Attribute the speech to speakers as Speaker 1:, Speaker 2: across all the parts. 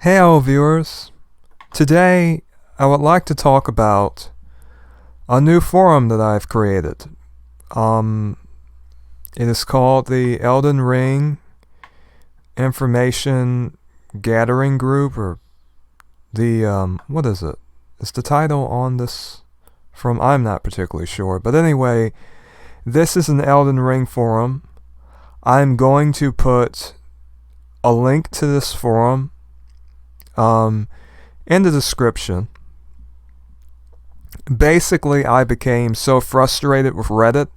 Speaker 1: Hello viewers, today I would like to talk about a new forum that I've created. It is called the Elden Ring Information Gathering Group, or the, what is it? Is the title on this from? I'm not particularly sure, but anyway, this is an Elden Ring forum. I'm going to put a link to this forum in the description. Basically, I became so frustrated with Reddit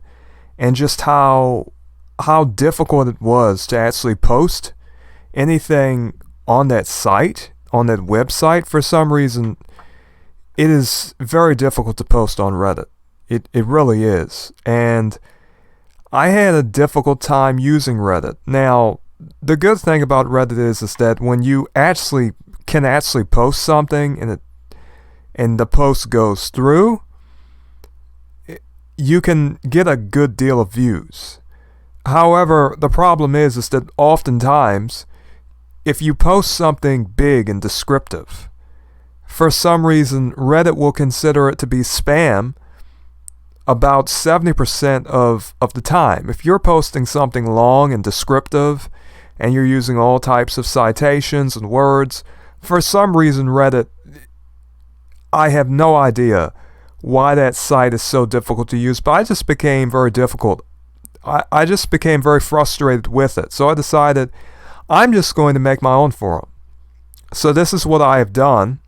Speaker 1: and just how difficult it was to actually post anything on that site, on that website. For some reason, it is very difficult to post on Reddit. It really is. And I had a difficult time using Reddit. Now, the good thing about Reddit is that when you can actually post something and the post goes through, you can get a good deal of views. However, the problem is that oftentimes, if you post something big and descriptive, for some reason Reddit will consider it to be spam about 70% of the time. If you're posting something long and descriptive and you're using all types of citations and words, for some reason Reddit, I have no idea why that site is so difficult to use, but I just became very difficult. I just became very frustrated with it. So I decided I'm just going to make my own forum. So this is what I have done.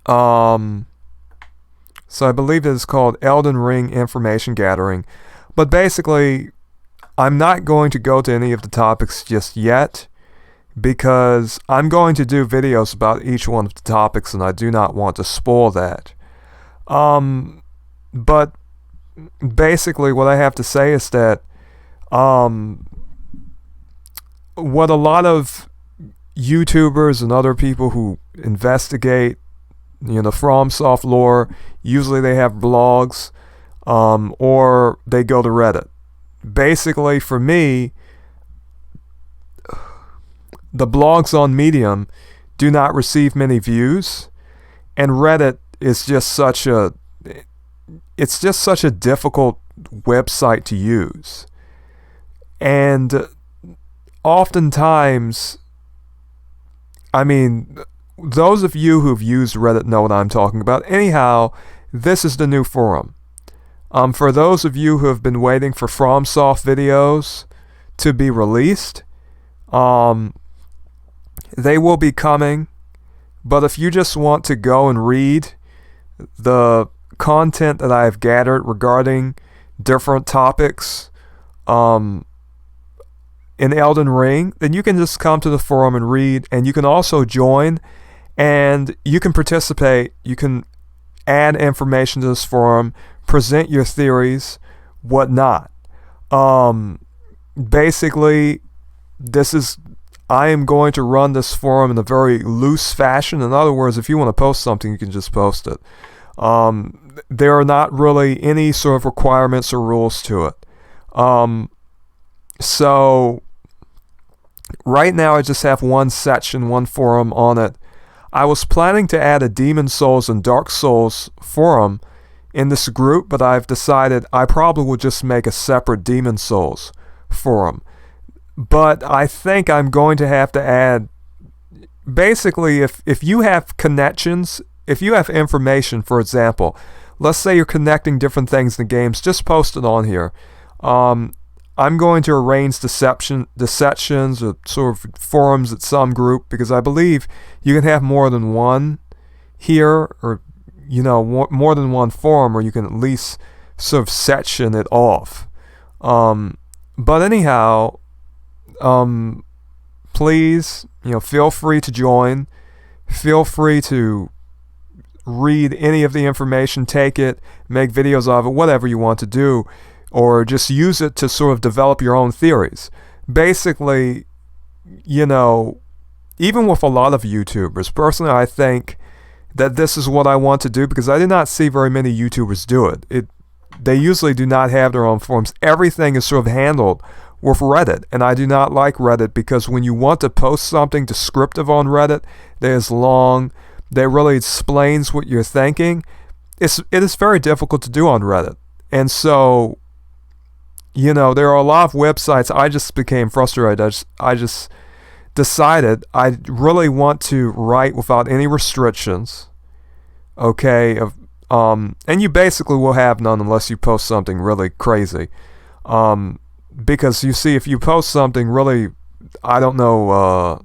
Speaker 1: So I believe it is called Elden Ring Information Gathering. But basically, I'm not going to go to any of the topics just yet, because I'm going to do videos about each one of the topics and I do not want to spoil that. But basically what I have to say is that what a lot of YouTubers and other people who investigate FromSoft lore, usually they have blogs, or they go to Reddit. Basically, for me, the blogs on Medium do not receive many views, and Reddit is just such a difficult website to use. And oftentimes, I mean, those of you who've used Reddit know what I'm talking about. Anyhow, this is the new forum. For those of you who have been waiting for FromSoft videos to be released, they will be coming. But if you just want to go and read the content that I have gathered regarding different topics in Elden Ring, then you can just come to the forum and read, and you can also join and you can participate. You can add information to this forum, present your theories, whatnot. Basically, I am going to run this forum in a very loose fashion. In other words, if you want to post something, you can just post it. There are not really any sort of requirements or rules to it. So right now I just have one section, one forum on it. I was planning to add a Demon Souls and Dark Souls forum in this group, but I've decided I probably will just make a separate Demon Souls forum. But I think I'm going to have to add, basically, if you have connections, if you have information, for example, let's say you're connecting different things in games, just post it on here. I'm going to arrange the sections or sort of forums at some group, because I believe you can have more than one here, or more than one forum, or you can at least sort of section it off. But anyhow, please, feel free to join. Feel free to read any of the information, take it, make videos of it, whatever you want to do, or just use it to sort of develop your own theories. Basically, even with a lot of YouTubers, personally, I think that this is what I want to do, because I did not see very many YouTubers do it. They usually do not have their own forums. Everything is sort of handled with Reddit. And I do not like Reddit because when you want to post something descriptive on Reddit that is long, that really explains what you're thinking, it is very difficult to do on Reddit. And so, there are a lot of websites. I just became frustrated. I just decided I really want to write without any restrictions. Okay, and you basically will have none unless you post something really crazy. Because you see, if you post something really, I don't know,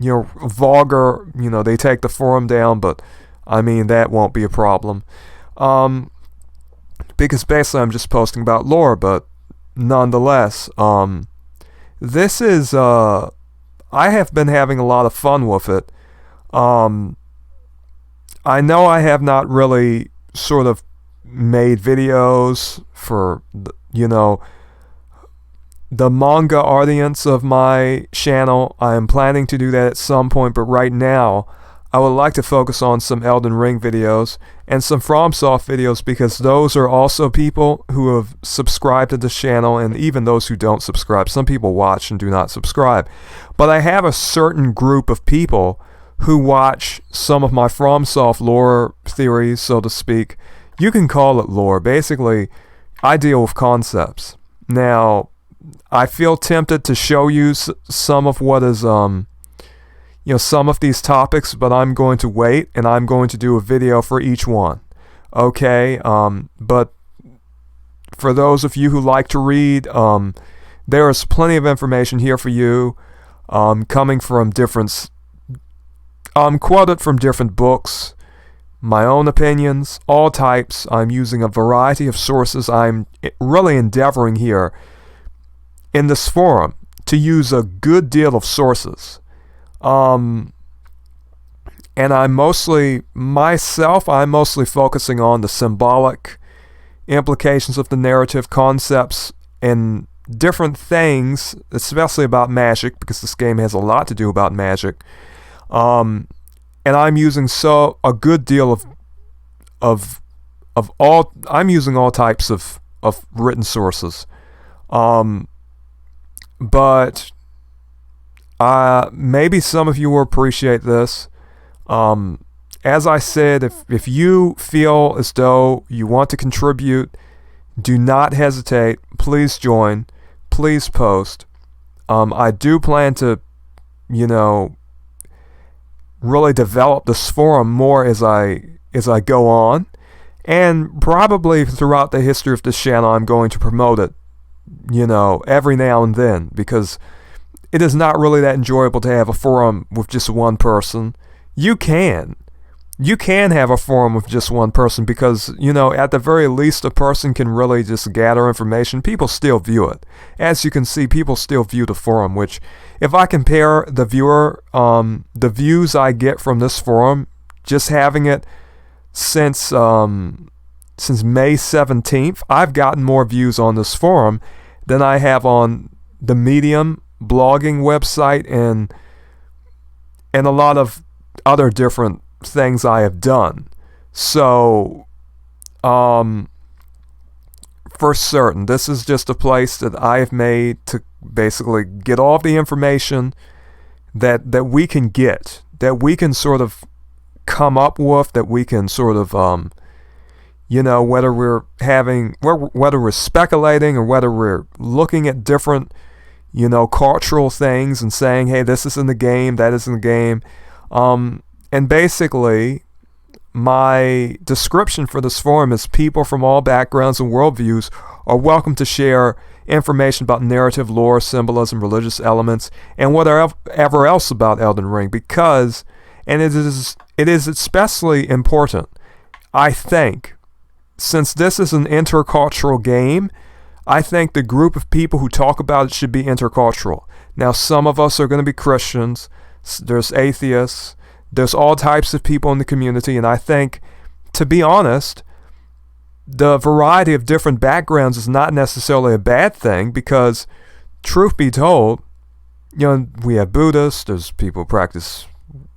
Speaker 1: vulgar, they take the forum down, but I mean, that won't be a problem. Because basically I'm just posting about lore, but nonetheless, this is, I have been having a lot of fun with it. I know I have not really sort of made videos for, the manga audience of my channel. I am planning to do that at some point, but right now I would like to focus on some Elden Ring videos and some FromSoft videos, because those are also people who have subscribed to this channel, and even those who don't subscribe. Some people watch and do not subscribe. But I have a certain group of people who watch some of my FromSoft lore theories, so to speak. You can call it lore. Basically, I deal with concepts. Now, I feel tempted to show you some of what is, some of these topics, but I'm going to wait, and I'm going to do a video for each one. Okay? But for those of you who like to read, there is plenty of information here for you, coming from different, quoted from different books, my own opinions, all types. I'm using a variety of sources. I'm really endeavoring here in this forum to use a good deal of sources. And I'm mostly focusing on the symbolic implications of the narrative, concepts, and different things, especially about magic, because this game has a lot to do about magic. And I'm using a good deal I'm using all types of written sources. But maybe some of you will appreciate this. As I said, if you feel as though you want to contribute, do not hesitate. Please join. Please post. I do plan to, really develop this forum more as I go on. And probably throughout the history of this channel, I'm going to promote it, every now and then, because it is not really that enjoyable to have a forum with just one person. You can have a forum with just one person, because, at the very least, a person can really just gather information. People still view it. As you can see, people still view the forum, which, if I compare the views I get from this forum, just having it since May 17th, I've gotten more views on this forum than I have on the Medium blogging website and a lot of other different things I have done. So, for certain, this is just a place that I have made to basically get all of the information that we can get, that we can sort of come up with, that we can sort of, whether we're speculating or whether we're looking at different, cultural things and saying, hey, this is in the game, that is in the game. And basically, my description for this forum is people from all backgrounds and worldviews are welcome to share information about narrative, lore, symbolism, religious elements, and whatever else about Elden Ring, because, and it is especially important, I think, since this is an intercultural game, I think the group of people who talk about it should be intercultural. Now, some of us are going to be Christians, there's atheists, there's all types of people in the community, and I think, to be honest, the variety of different backgrounds is not necessarily a bad thing, because, truth be told, we have Buddhists, there's people who practice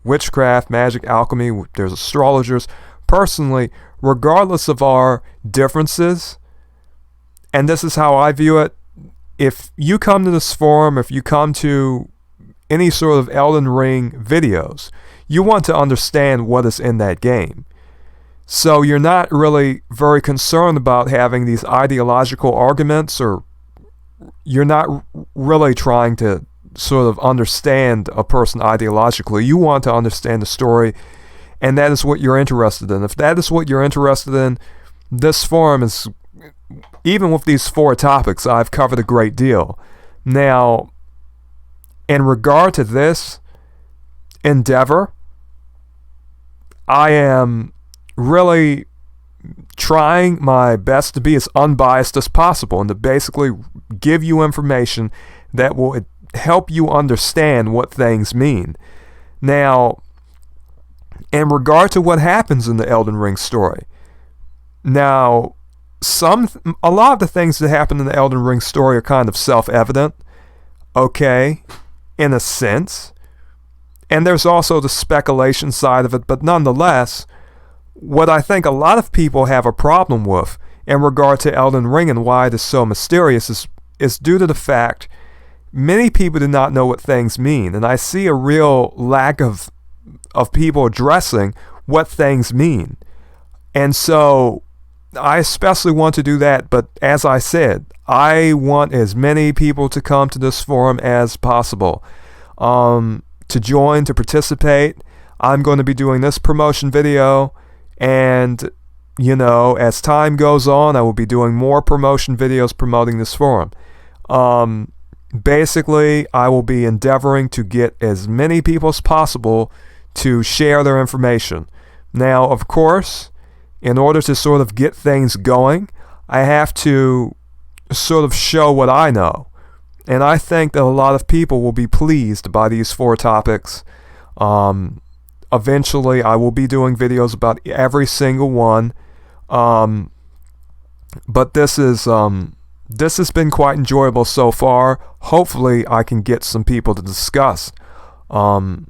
Speaker 1: witchcraft, magic, alchemy, there's astrologers. Personally, regardless of our differences, and this is how I view it, if you come to this forum, if you come to any sort of Elden Ring videos, you want to understand what is in that game. So you're not really very concerned about having these ideological arguments, or you're not really trying to sort of understand a person ideologically. You want to understand the story, and that is what you're interested in. If that is what you're interested in, this forum is, even with these 4 topics, I've covered a great deal. Now, in regard to this endeavor, I am really trying my best to be as unbiased as possible and to basically give you information that will help you understand what things mean. Now, in regard to what happens in the Elden Ring story, now, a lot of the things that happen in the Elden Ring story are kind of self-evident, okay, in a sense. And there's also the speculation side of it, but nonetheless, what I think a lot of people have a problem with in regard to Elden Ring and why it is so mysterious is due to the fact many people do not know what things mean. And I see a real lack of people addressing what things mean. And so I especially want to do that, but as I said, I want as many people to come to this forum as possible, to join, to participate. I'm going to be doing this promotion video, and as time goes on, I will be doing more promotion videos promoting this forum. Basically, I will be endeavoring to get as many people as possible to share their information. Now, of course, in order to sort of get things going, I have to sort of show what I know. And I think that a lot of people will be pleased by these 4 topics. Eventually, I will be doing videos about every single one. But this has been quite enjoyable so far. Hopefully, I can get some people to discuss, Elden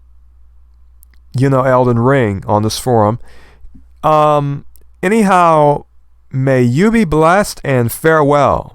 Speaker 1: Ring on this forum. Anyhow, may you be blessed and farewell.